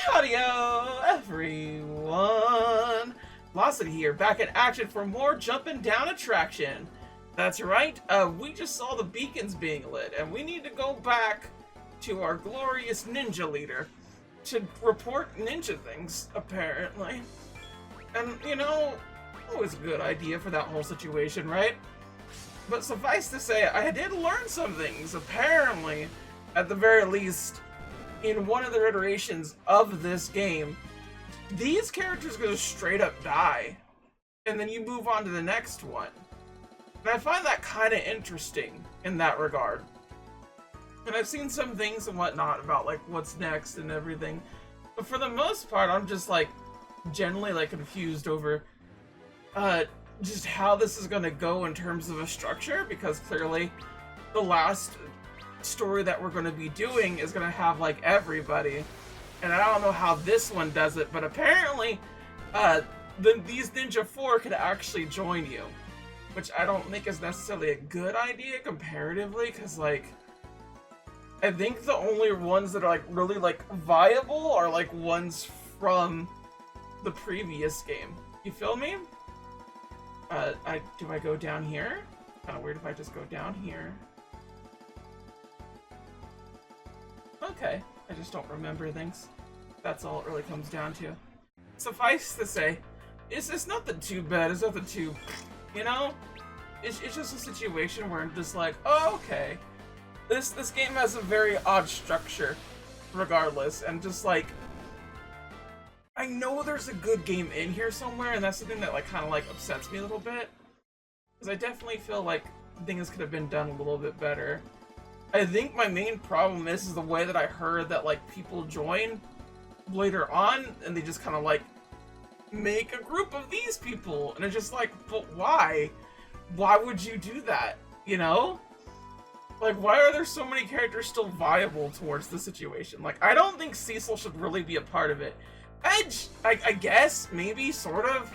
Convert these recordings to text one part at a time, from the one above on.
Howdy-o, everyone! Velocity here, back in action for more jumping down attraction. That's right, we just saw the beacons being lit, and we need to go back to our glorious ninja leader to report ninja things, apparently. And, you know, always a good idea for that whole situation, right? But suffice to say, I did learn some things, apparently, at the very least, in one of the iterations of this game. These characters go straight up die, and then you move on to the next one. And I find that kind of interesting in that regard. And I've seen some things and whatnot about like what's next and everything, but for the most part, I'm just like generally like confused over just how this is going to go in terms of a structure, because clearly the last story that we're going to be doing is going to have like everybody, and I don't know how this one does it, but apparently these Ninja 4 could actually join you, which I don't think is necessarily a good idea comparatively, because like I think the only ones that are like really like viable are like ones from the previous game. You feel me? Do I go down here? Kind of weird if I just go down here. Okay, I just don't remember things. That's all it really comes down to. Suffice to say, it's nothing too bad. It's nothing too, you know? It's just a situation where I'm just like, oh, okay. This game has a very odd structure, regardless, and just like, I know there's a good game in here somewhere, and that's the thing that like kind of like upsets me a little bit, because I definitely feel like things could have been done a little bit better. I think my main problem is the way that I heard that like people join later on, and they just kind of like make a group of these people, and it's just like, but why? Why would you do that? You know? Like, why are there so many characters still viable towards the situation? Like, I don't think Cecil should really be a part of it. Edge, I guess, maybe, sort of.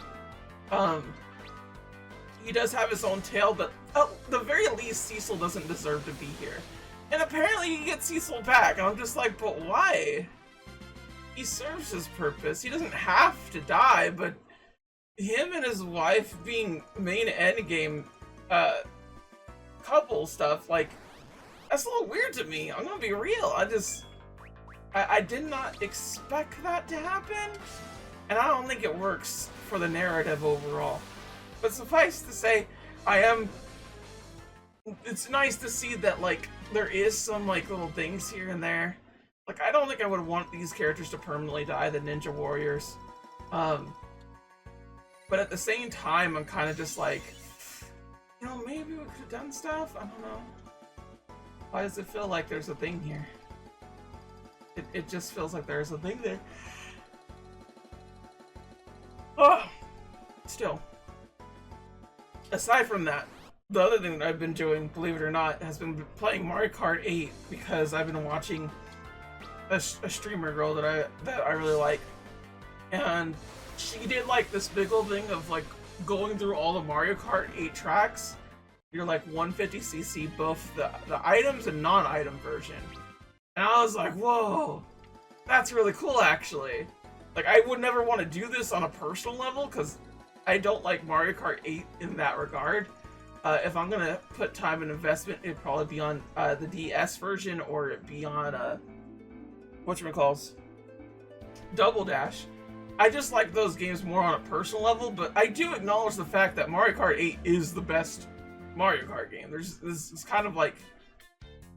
He does have his own tale, but at the very least, Cecil doesn't deserve to be here. And apparently he gets Cecil back, and I'm just like, but why? He serves his purpose. He doesn't have to die, but him and his wife being main endgame couple stuff, like, that's a little weird to me. I'm gonna be real. I did not expect that to happen, and I don't think it works for the narrative overall. But suffice to say, it's nice to see that, like, there is some, like, little things here and there. Like, I don't think I would want these characters to permanently die, the Ninja Warriors. But at the same time, I'm kind of just like, you know, maybe we could have done stuff? I don't know. Why does it feel like there's a thing here? It just feels like there's a thing there. Oh, still. Aside from that, the other thing that I've been doing, believe it or not, has been playing Mario Kart 8, because I've been watching a streamer girl that I really like, and she did like this big old thing of like going through all the Mario Kart 8 tracks. You're like 150cc, both the items and non-item version. And I was like, whoa, that's really cool, actually. Like, I would never want to do this on a personal level, because I don't like Mario Kart 8 in that regard. If I'm gonna put time and investment, it'd probably be on the DS version, or it'd be on whatchamacalls, Double Dash. I just like those games more on a personal level, but I do acknowledge the fact that Mario Kart 8 is the best Mario Kart game. It's kind of like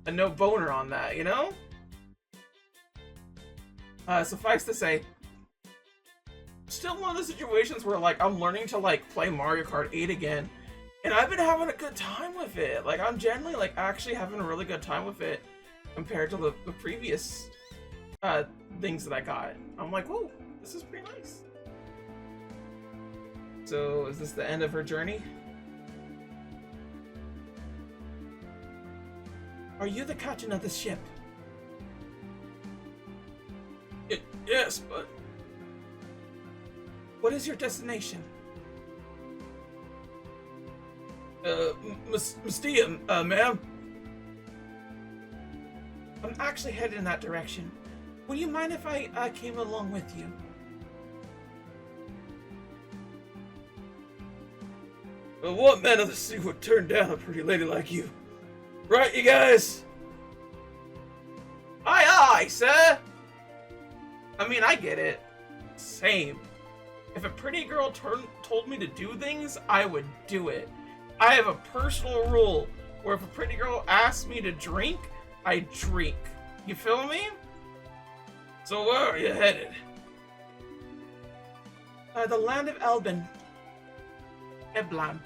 a no-boner on that, you know? Suffice to say, still one of the situations where like I'm learning to like play Mario Kart 8 again, and I've been having a good time with it. Like, I'm generally like actually having a really good time with it compared to the previous things that I got. I'm like, whoa, this is pretty nice. So, is this the end of her journey? Are you the captain of this ship? Yes, but what is your destination? Mystia, ma'am. I'm actually headed in that direction. Would you mind if I came along with you? Well, what man of the sea would turn down a pretty lady like you? Right, you guys? Aye, aye, sir! I mean, I get it. Same. If a pretty girl told me to do things, I would do it. I have a personal rule where if a pretty girl asks me to drink, I drink. You feel me? So where are you headed? The land of Elbin. Eblan.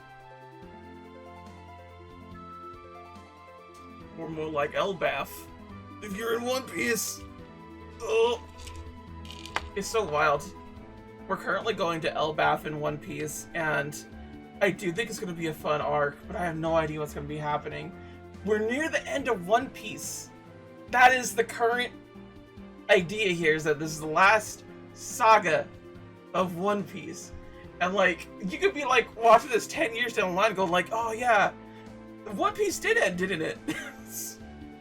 Or more like Elbath. If you're in One Piece. Oh. It's so wild. We're currently going to Elbath in One Piece, and I do think it's going to be a fun arc, but I have no idea what's going to be happening. We're near the end of One Piece. That is the current idea here, is that this is the last saga of One Piece. And like, you could be like watching this 10 years down the line going like, oh yeah, One Piece did end, didn't it?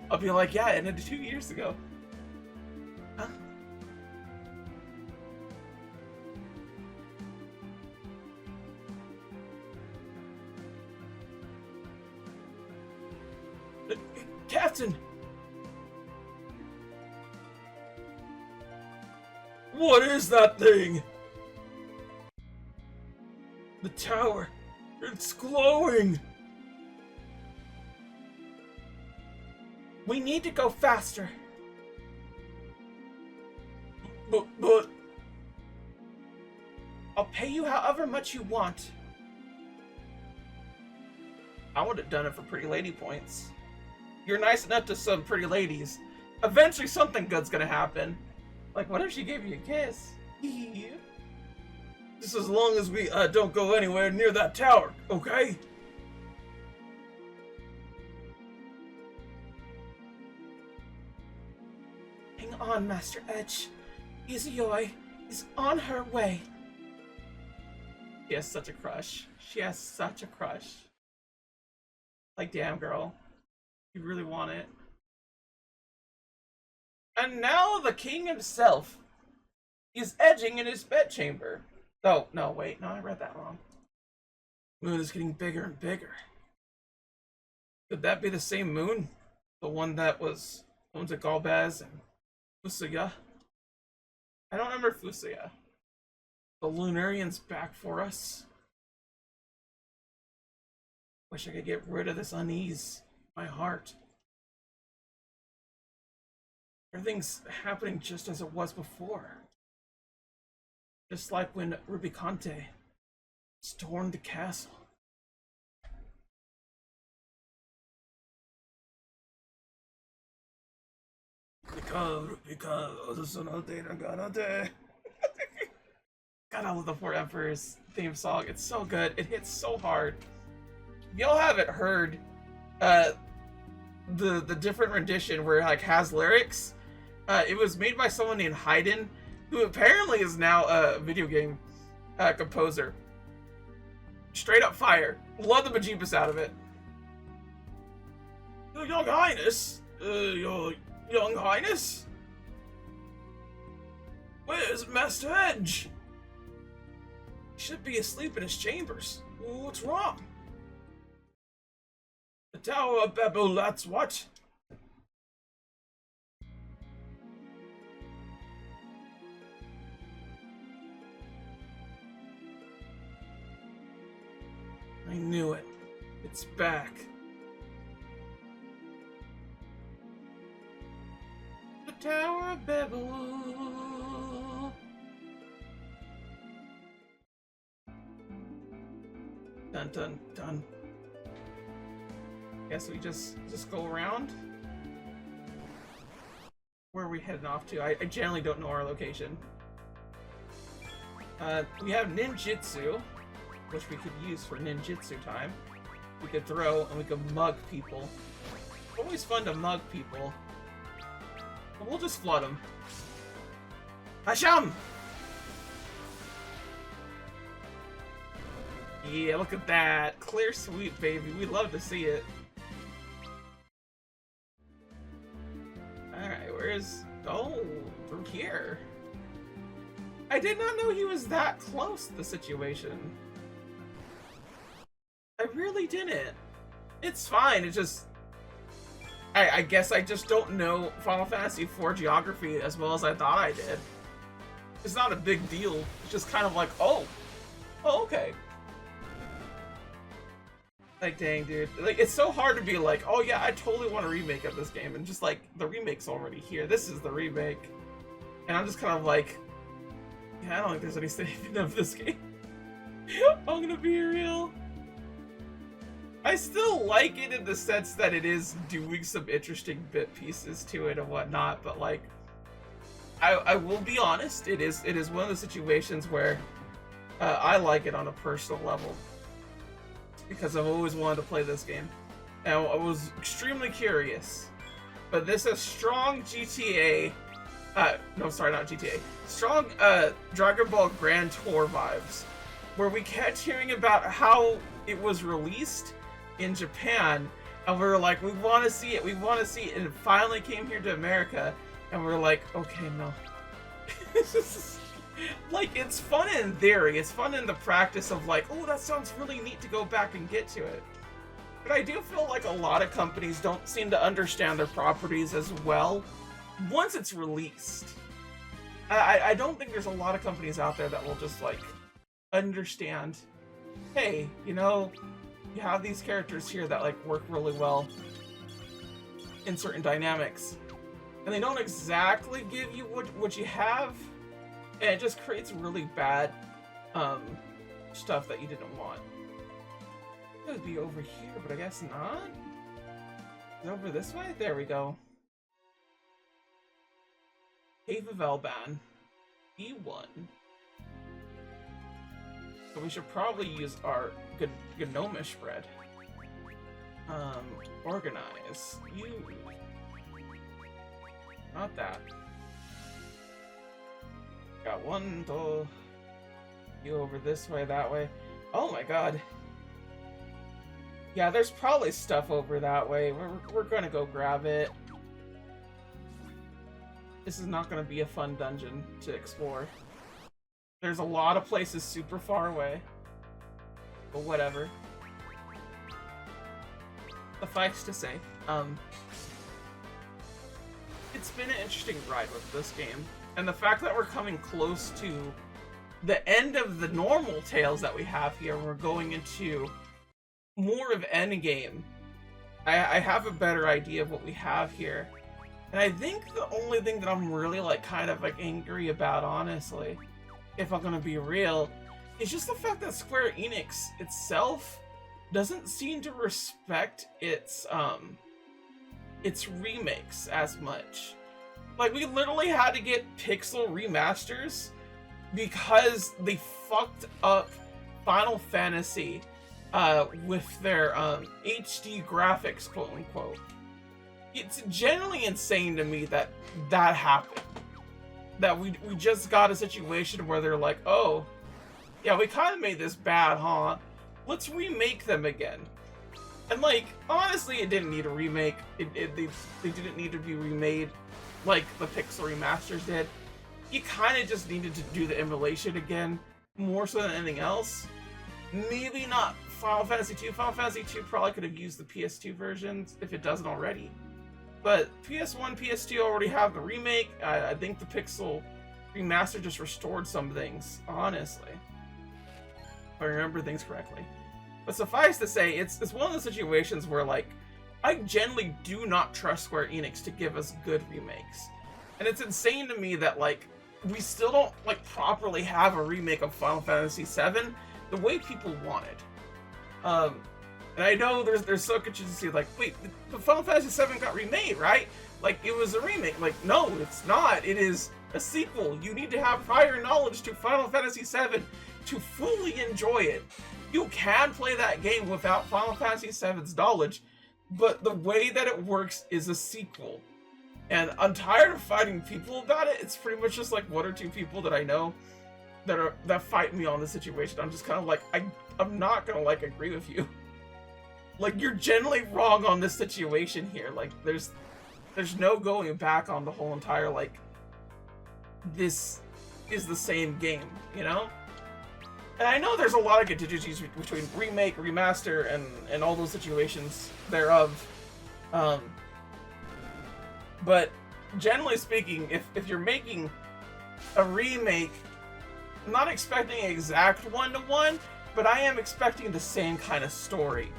I'll be like, yeah, it ended 2 years ago. Huh? Captain! What is that thing? The tower. It's glowing. We need to go faster. But... I'll pay you however much you want. I would have done it for pretty lady points. You're nice enough to some pretty ladies. Eventually something good's gonna happen. Like, what if she gave you a kiss? Just as long as we don't go anywhere near that tower, okay? Hang on, Master Edge. Izuyoi is on her way. She has such a crush. She has such a crush. Like, damn, girl. You really want it. And now the king himself is edging in his bedchamber. Oh, no, wait. No, I read that wrong. Moon is getting bigger and bigger. Could that be the same moon? The one that was home to Galbaz and Fusuya? I don't remember Fusuya. The Lunarian's back for us. Wish I could get rid of this unease in my heart. Everything's happening just as it was before. Just like when Rubicante stormed the castle. God, I love the Four Emperors theme song. It's so good. It hits so hard. If y'all haven't heard the different rendition where it like has lyrics, it was made by someone named Hayden, who apparently is now a video game composer. Straight up fire. Love the bejeebus out of it. Your Young Highness? Your Young Highness? Where's Master Edge? He should be asleep in his chambers. What's wrong? The Tower of Babil, that's what? I knew it. It's back. The Tower of Babel. Dun dun dun. Guess we just go around. Where are we heading off to? I generally don't know our location. We have ninjutsu, which we could use for ninjutsu time. We could throw and we could mug people. Always fun to mug people. But we'll just flood them. Hasham! Yeah, look at that. Clear sweep, baby. We love to see it. Alright, where's... Oh, here. I did not know he was that close to the situation. I really didn't. It's fine, it just... I guess I just don't know Final Fantasy IV geography as well as I thought I did. It's not a big deal. It's just kind of like, oh, okay. Like, dang, dude. Like, it's so hard to be like, oh yeah, I totally want a remake of this game, and just like, the remake's already here. This is the remake. And I'm just kind of like, yeah, I don't think there's any saving of this game. I'm gonna be real. I still like it in the sense that it is doing some interesting bit pieces to it and whatnot, but like, I will be honest, it is one of the situations where I like it on a personal level. Because I've always wanted to play this game. And I was extremely curious. But this has strong GTA... no, sorry, not GTA. Strong Dragon Ball Grand Tour vibes. Where we kept hearing about how it was released in Japan. And we were like, we want to see it, we want to see it. And it finally came here to America. And we're like, okay, no. Like, it's fun in theory, it's fun in the practice of like, oh, that sounds really neat to go back and get to it. But I do feel like a lot of companies don't seem to understand their properties as well once it's released. I don't think there's a lot of companies out there that will just like understand, hey, you know, you have these characters here that like work really well in certain dynamics, and they don't exactly give you what you have. And it just creates really bad stuff that you didn't want. It would be over here, but I guess not. Is it over this way? There we go. Cave of Elban. E1. So we should probably use our Gnomish bread. Organize. You. Not that. Got one door. You over this way, that way. Oh my god. Yeah, there's probably stuff over that way. We're gonna go grab it. This is not gonna be a fun dungeon to explore. There's a lot of places super far away. But whatever. Suffice to say, it's been an interesting ride with this game. And the fact that we're coming close to the end of the normal tales that we have here, we're going into more of endgame. I have a better idea of what we have here. And I think the only thing that I'm really like kind of like angry about, honestly, if I'm gonna be real, is just the fact that Square Enix itself doesn't seem to respect its remakes as much. Like, we literally had to get pixel remasters because they fucked up Final Fantasy with their HD graphics, quote unquote. It's generally insane to me that that happened. That we just got a situation where they're like, oh, yeah, we kind of made this bad, huh? Let's remake them again. And like, honestly, it didn't need a remake. They didn't need to be remade like the pixel remasters did. You kind of just needed to do the emulation again, more so than anything else. Maybe not Final Fantasy 2. Final Fantasy 2 probably could have used the PS2 versions if it doesn't already. But PS1, PS2 already have the remake. I think the pixel remaster just restored some things, honestly. If I remember things correctly. But suffice to say, it's one of those situations where, like, I generally do not trust Square Enix to give us good remakes. And it's insane to me that, like, we still don't, like, properly have a remake of Final Fantasy VII the way people wanted. And I know there's so contingency, like, wait, the Final Fantasy VII got remade, right? Like, it was a remake. Like, no, it's not. It is a sequel. You need to have prior knowledge to Final Fantasy VII to fully enjoy it. You can play that game without Final Fantasy VII's knowledge, but the way that it works is a sequel. And I'm tired of fighting people about it. It's pretty much just like one or two people that I know that fight me on the situation. I'm just kind of like, I'm not gonna like agree with you. Like, you're generally wrong on this situation here. Like, there's no going back on the whole entire, like, this is the same game, you know? And I know there's a lot of contingencies between remake, remaster, and all those situations thereof. But generally speaking, if you're making a remake, I'm not expecting an exact one-to-one, but I am expecting the same kind of story.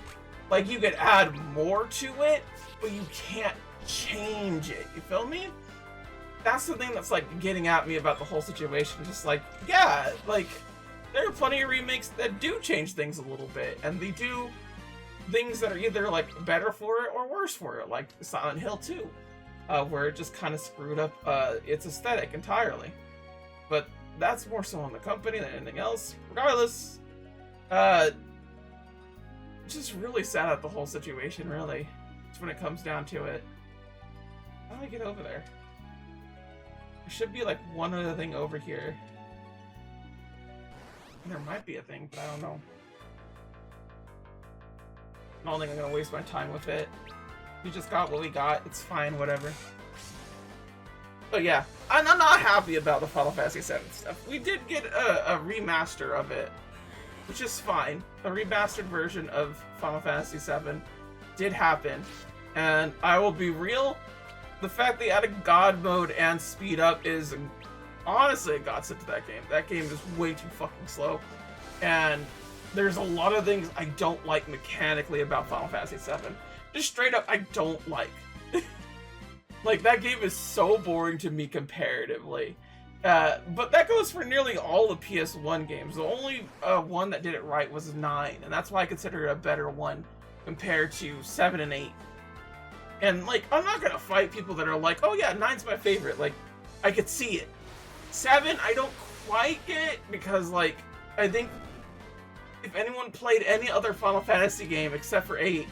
Like, you could add more to it, but you can't change it. You feel me? That's the thing that's, like, getting at me about the whole situation. Just like, yeah, like, there are plenty of remakes that do change things a little bit, and they do things that are either, like, better for it or worse for it, like Silent Hill 2, where it just kind of screwed up its aesthetic entirely. But that's more so on the company than anything else. Regardless, just really sad at the whole situation, really. Just when it comes down to it. How do I get over there? There should be, like, one other thing over here. There might be a thing, but I don't know. I don't think I'm gonna waste my time with it. We just got what we got. It's fine, whatever. But yeah, I'm not happy about the Final Fantasy VII stuff. We did get a remaster of it, which is fine. A remastered version of Final Fantasy VII did happen. And I will be real, the fact they added God mode and speed up is honestly a godsend to that game. That game is way too fucking slow. And there's a lot of things I don't like mechanically about Final Fantasy VII. Just straight up, I don't like. Like, that game is so boring to me comparatively. But that goes for nearly all the PS1 games. The only one that did it right was 9, and that's why I consider it a better one compared to 7 and 8. And, like, I'm not gonna fight people that are like, oh yeah, 9's my favorite. Like, I could see it. 7, I don't quite get, because, like, I think if anyone played any other Final Fantasy game except for 8,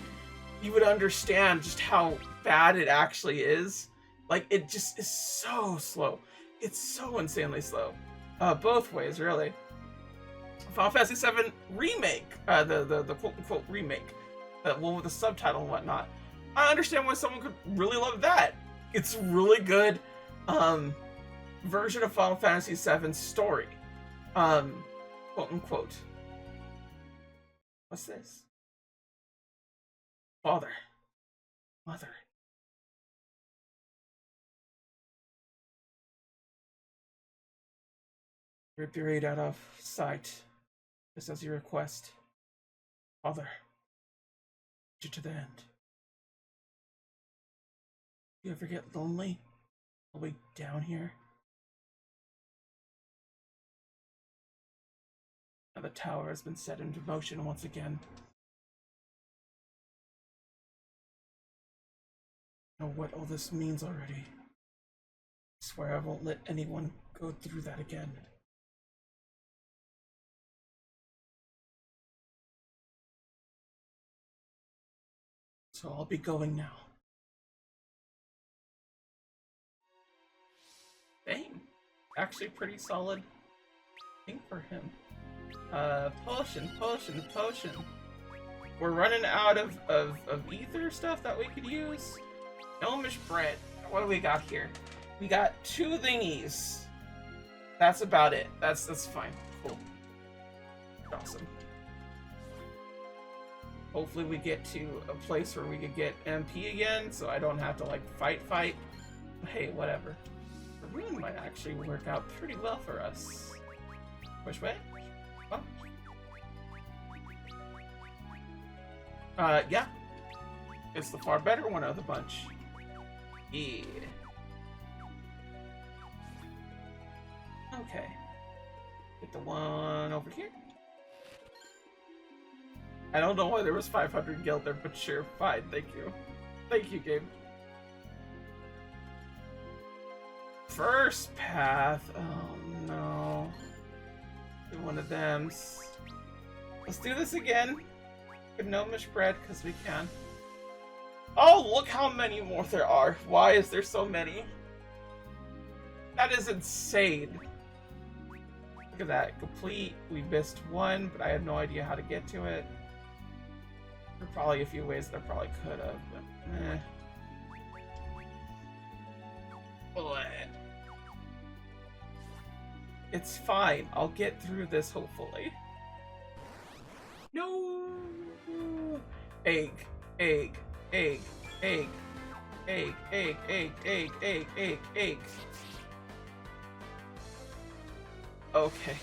you would understand just how bad it actually is. Like, it just is so slow. It's so insanely slow. Both ways, really. Final Fantasy VII Remake, the quote-unquote remake, the one with the subtitle and whatnot. I understand why someone could really love that. It's really good version of Final Fantasy VII's story. Quote-unquote. What's this? Father. Mother. You're buried out of sight, just as you request. Father, you to the end. You ever get lonely all the way down here? Now the tower has been set into motion once again. I know what all this means already. I swear I won't let anyone go through that again. So I'll be going now. Dang. Actually pretty solid thing for him. Potion. We're running out of ether stuff that we could use. Gnomish bread. What do we got here? We got 2 thingies. That's about it. That's fine. Cool. Awesome. Hopefully we get to a place where we could get MP again, so I don't have to, like, fight. Hey, whatever. The rune might actually work out pretty well for us. Which way? Oh. Yeah. It's the far better one of the bunch. Yeah. Okay. Get the one over here. I don't know why there was 500 gil there, but sure, fine, thank you. Thank you, game. First path. Oh no. Do one of them. Let's do this again. Gnomish bread, because we can. Oh, look how many more there are. Why is there so many? That is insane. Look at that. Complete. We missed one, but I had no idea how to get to it. There are probably a few ways that I probably could have, but eh. It's fine. I'll get through this, hopefully. No! Egg, egg, egg, egg, egg, egg, egg, egg, egg, egg, egg. Okay.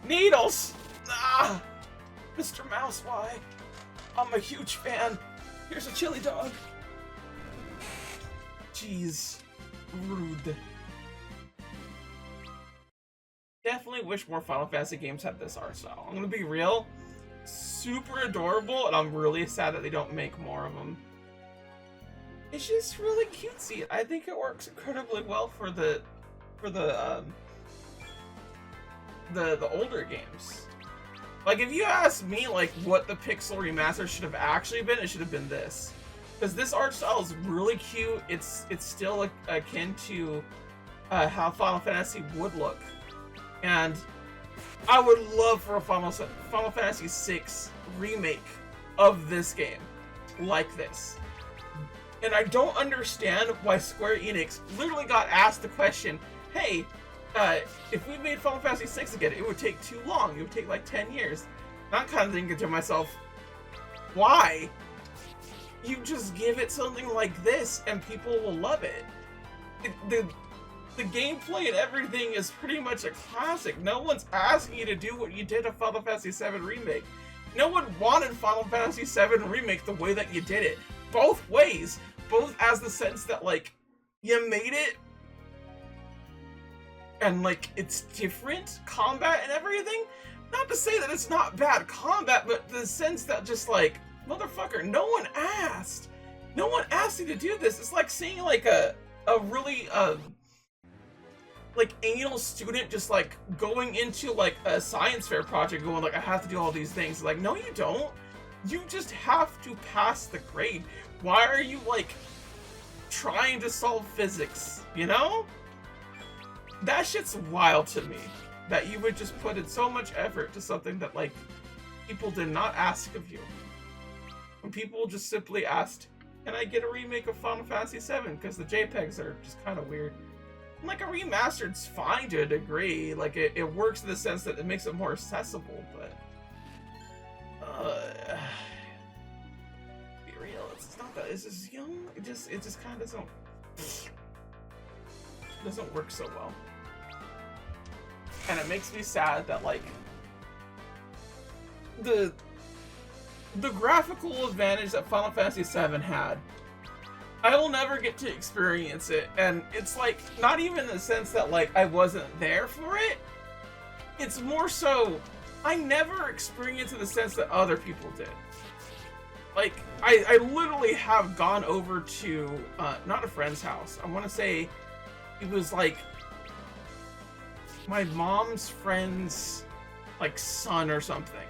Needles! Ah! Mr. Mouse, why? I'm a huge fan. Here's a chili dog. Jeez. Rude. Definitely wish more Final Fantasy games had this art style. I'm gonna be real. Super adorable, and I'm really sad that they don't make more of them. It's just really cutesy. I think it works incredibly well for the older games. Like, if you ask me, like, what the Pixel remaster should have actually been, it should have been this. Because this art style is really cute. It's still akin to how Final Fantasy would look. And I would love for a Final Fantasy VI remake of this game like this. And I don't understand why Square Enix literally got asked the question, hey, if we made Final Fantasy VI again, it would take too long. It would take like 10 years. And I'm kind of thinking to myself, why? You just give it something like this and people will love it. The gameplay and everything is pretty much a classic. No one's asking you to do what you did in Final Fantasy VII Remake. No one wanted Final Fantasy VII Remake the way that you did it. Both ways. Both as the sense that, like, you made it and, like, it's different combat and everything. Not to say that it's not bad combat, but the sense that just, like, motherfucker, no one asked. No one asked you to do this. It's like seeing, like, a really, like, anal student just, like, going into, like, a science fair project going, like, I have to do all these things. Like, no, you don't. You just have to pass the grade. Why are you, like, trying to solve physics, you know? That shit's wild to me. That you would just put in so much effort to something that, like, people did not ask of you. When people just simply asked, can I get a remake of Final Fantasy VII? Because the JPEGs are just kind of weird. And, like, a remastered's fine to a degree. Like, it works in the sense that it makes it more accessible, but... be real, it's not that, it's just, you know, it just kind of doesn't work so well. And it makes me sad that, like, the graphical advantage that Final Fantasy VII had, I will never get to experience it. And it's, like, not even in the sense that, like, I wasn't there for it. It's more so, I never experienced it in the sense that other people did. Like, I literally have gone over to, not a friend's house. I want to say it was, like, my mom's friend's, like, son or something.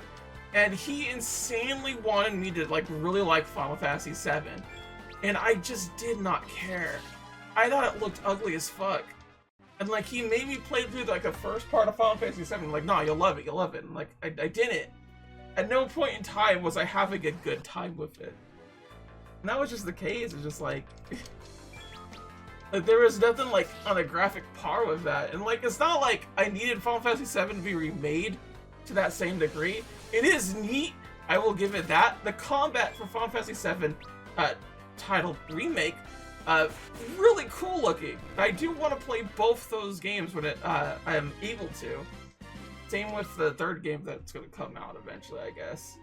And he insanely wanted me to, like, really like Final Fantasy VII. And I just did not care. I thought it looked ugly as fuck. And, like, he made me play through, like, the first part of Final Fantasy VII. I'm like, nah, you'll love it, you'll love it. And, like, I didn't. At no point in time was I having a good time with it. And that was just the case. It's just, like... like, there was nothing, like, on a graphic par with that. And, like, it's not like I needed Final Fantasy VII to be remade to that same degree. It is neat. I will give it that. The combat for Final Fantasy VII titled Remake, really cool looking. I do want to play both those games when I am able to. Same with the third game that's going to come out eventually, I guess.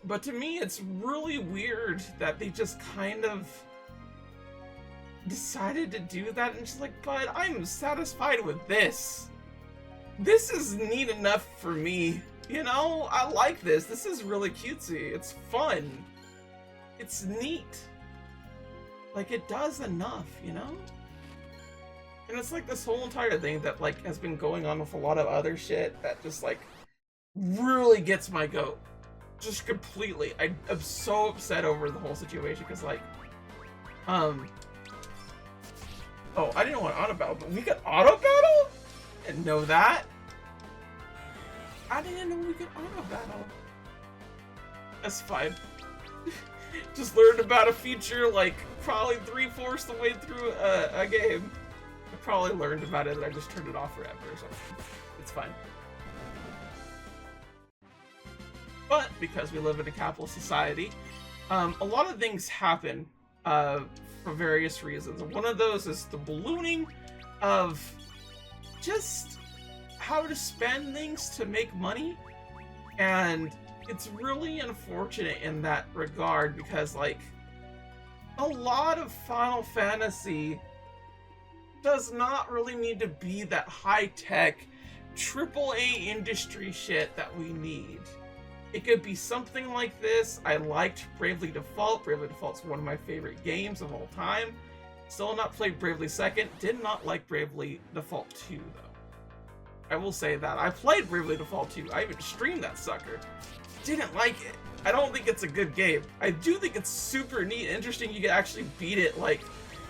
But to me, it's really weird that they just kind of decided to do that, and just like, but I'm satisfied with this. This is neat enough for me. You know, I like this. This is really cutesy. It's fun. It's neat. Like, it does enough, you know? And it's like this whole entire thing that, like, has been going on with a lot of other shit that just, like, really gets my goat. Just completely. I'm so upset over the whole situation, because, like, oh, I didn't want auto battle, but we could auto battle? Didn't know that. I didn't know we could auto battle. That's fine. Just learned about a feature, like, probably 3/4 the way through a game. probably learned about it and I just turned it off forever or something. It's fine. But because we live in a capitalist society, a lot of things happen for various reasons. One of those is the ballooning of just how to spend things to make money. And it's really unfortunate in that regard because, like, a lot of Final Fantasy does not really need to be that high-tech AAA industry shit that we need. It could be something like this. I liked Bravely Default. Bravely Default's one of my favorite games of all time. Still not played Bravely Second. Did not like Bravely Default 2, though. I will say that. I played Bravely Default 2. I even streamed that sucker. Didn't like it. I don't think it's a good game. I do think it's super neat and interesting. You can actually beat it, like,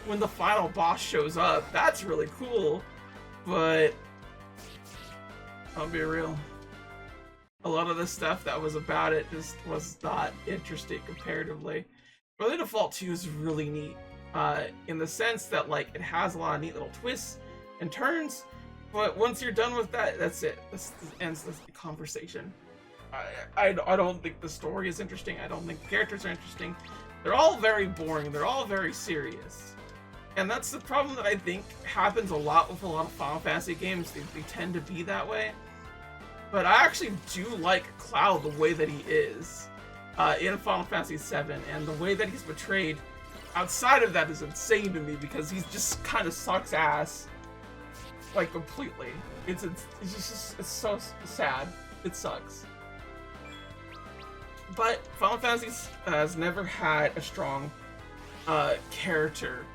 when the final boss shows up. That's really cool. But I'll be real. A lot of the stuff that was about it just was not interesting comparatively. Bravely Default 2 is really neat. In the sense that, like, it has a lot of neat little twists and turns. But once you're done with that, that's it. This ends the conversation. I don't think the story is interesting. I don't think the characters are interesting. They're all very boring. They're all very serious. And that's the problem that I think happens a lot with a lot of Final Fantasy games. They tend to be that way. But I actually do like Cloud the way that he is in Final Fantasy VII. And the way that he's portrayed outside of that is insane to me because he's just kind of sucks ass. Like, completely. It's so sad. It sucks. But Final Fantasy has never had a strong character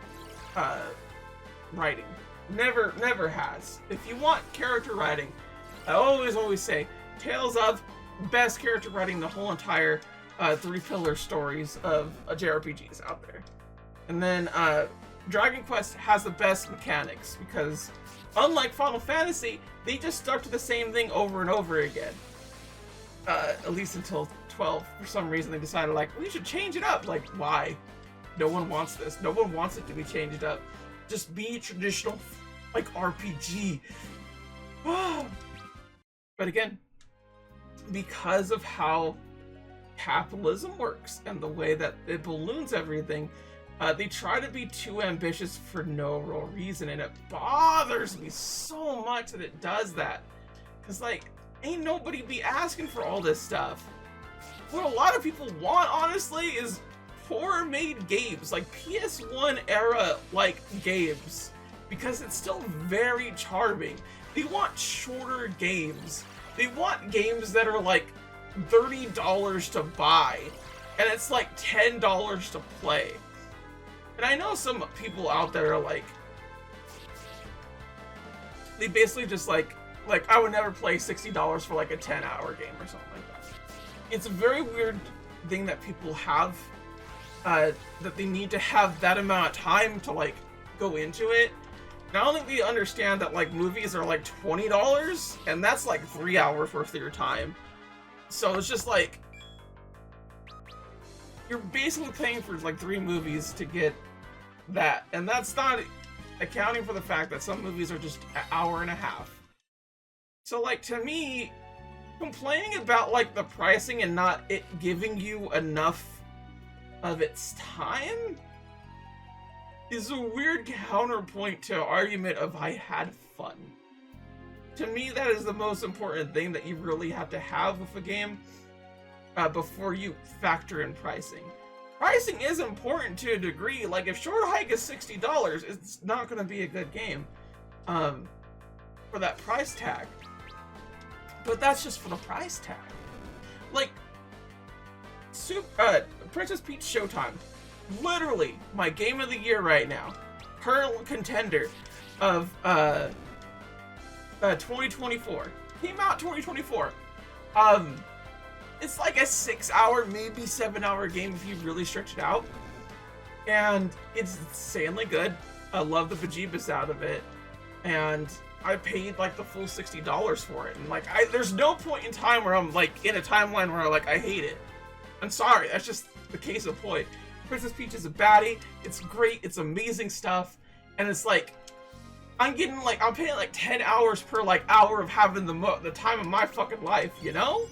writing. Never has. If you want character writing, I always say, Tales of, best character writing the whole entire 3 pillar stories of JRPGs out there. And then Dragon Quest has the best mechanics because unlike Final Fantasy, they just stuck to the same thing over and over again. At least until 12. For some reason they decided, like, we should change it up. Like, why? No one wants this. No one wants it to be changed up. Just be traditional, like, RPG. But again, because of how capitalism works and the way that it balloons everything, they try to be too ambitious for no real reason, and it bothers me so much that it does that. Because, like, ain't nobody be asking for all this stuff. What a lot of people want, honestly, is poor-made games, like PS1 era, like, games, because it's still very charming. They want shorter games. They want games that are, like, $30 to buy, and it's like $10 to play. And I know some people out there are like, they basically just like I would never play $60 for like a 10-hour game or something like that. It's a very weird thing that people have, that they need to have that amount of time to like go into it. And I don't think they understand that like movies are like $20 and that's like 3 hours worth of your time. So it's just like, you're basically paying for like 3 movies to get that. And that's not accounting for the fact that some movies are just an hour and a half. So like, to me, complaining about like the pricing and not it giving you enough of its time is a weird counterpoint to an argument of I had fun. To me, that is the most important thing that you really have to have with a game before you factor in pricing. Pricing is important to a degree. Like, if Short Hike is $60, it's not going to be a good game for that price tag. But that's just for the price tag. Like, Princess Peach Showtime. Literally, my game of the year right now. Her contender of 2024. Came out 2024. It's like a 6-hour, maybe 7-hour game if you really stretch it out. And it's insanely good. I love the bejeebus out of it. And I paid like the full $60 for it. And like, there's no point in time where I'm like in a timeline where I hate it. I'm sorry, that's just the case of point. Princess Peach is a baddie. It's great. It's amazing stuff. And it's like, I'm getting like, I'm paying like 10 hours per like hour of having the time of my fucking life, you know?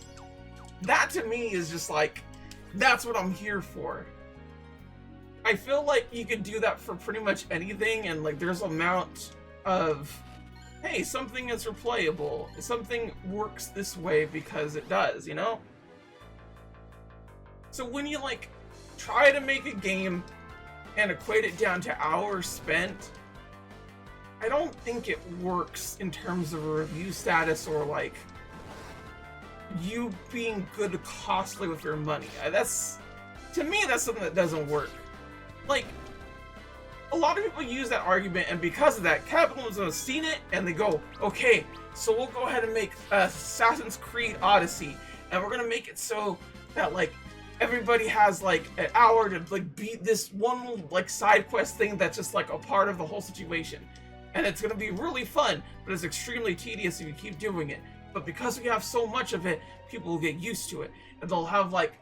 That to me is just like, that's what I'm here for. I feel like you could do that for pretty much anything, and like there's amount of, hey, something is replayable, something works this way because it does, you know? So when you like try to make a game and equate it down to hours spent, I don't think it works in terms of a review status or like you being good costly with your money. That's, to me, that's something that doesn't work. Like, a lot of people use that argument, and because of that, capitalism has seen it and they go, okay, so we'll go ahead and make Assassin's Creed Odyssey, and we're gonna make it so that like everybody has like an hour to like beat this one like side quest thing that's just like a part of the whole situation. And it's gonna be really fun, but it's extremely tedious if you keep doing it. But because we have so much of it, people will get used to it. And they'll have like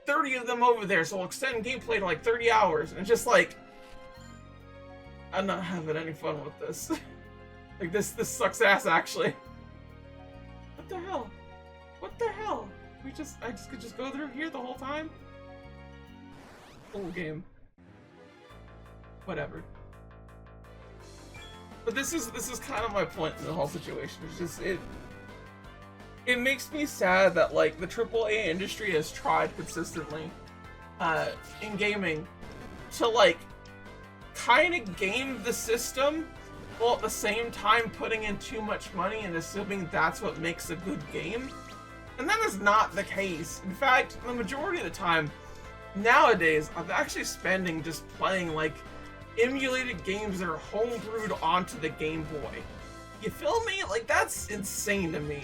30 of them over there, so we'll extend gameplay to like 30 hours. And just like, I'm not having any fun with this. Like this sucks ass actually. What the hell? What the hell? I just could just go through here the whole time? Full game. Whatever. But this is kind of my point in the whole situation. It's just it makes me sad that like the AAA industry has tried consistently in gaming to like kind of game the system while at the same time putting in too much money and assuming that's what makes a good game. And that is not the case. In fact, the majority of the time nowadays I'm actually spending just playing like emulated games that are homebrewed onto the Game Boy. You feel me? Like, that's insane to me.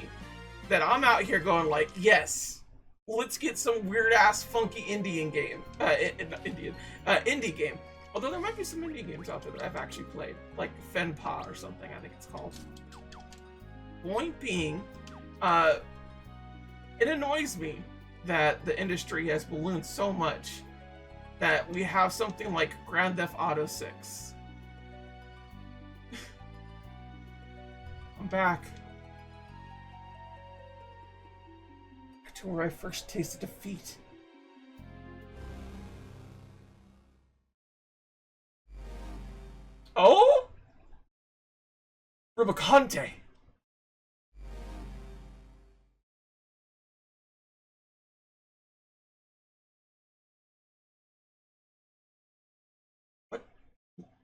That I'm out here going like, yes, let's get some weird ass funky Indian game. Indie game. Although there might be some indie games out there that I've actually played. Like Fenpa or something, I think it's called. Point being, it annoys me that the industry has ballooned so much that we have something like Grand Theft Auto 6. I'm back. To where I first tasted defeat. Oh? Rubicante.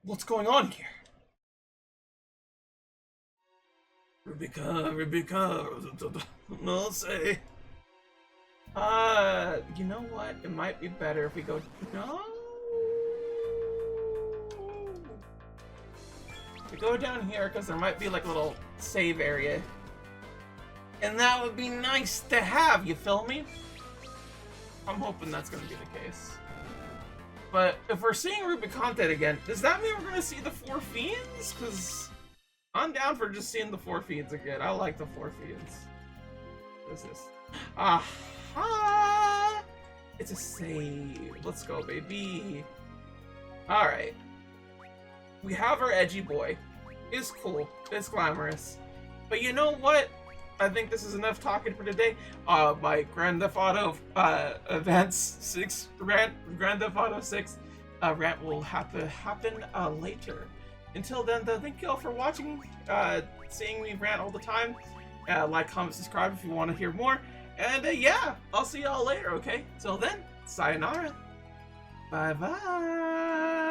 What's going on here? Rebecca, no say. You know what? It might be better if we go. No. We go down here because there might be like a little save area, and that would be nice to have. You feel me? I'm hoping that's gonna be the case. But if we're seeing Rubicante again, does that mean we're gonna see the Four Fiends? Because I'm down for just seeing the Four Fiends again. I like the Four Fiends. What is this? Aha! It's a save. Let's go, baby. Alright. We have our edgy boy. It's cool. It's glamorous. But you know what? I think this is enough talking for today. My Grand Theft Auto Grand Theft Auto 6 rant will have to happen later. Until then, though, thank you all for watching, seeing me rant all the time. Like, comment, subscribe if you want to hear more. And yeah, I'll see y'all later, okay? Till then, sayonara. Bye-bye.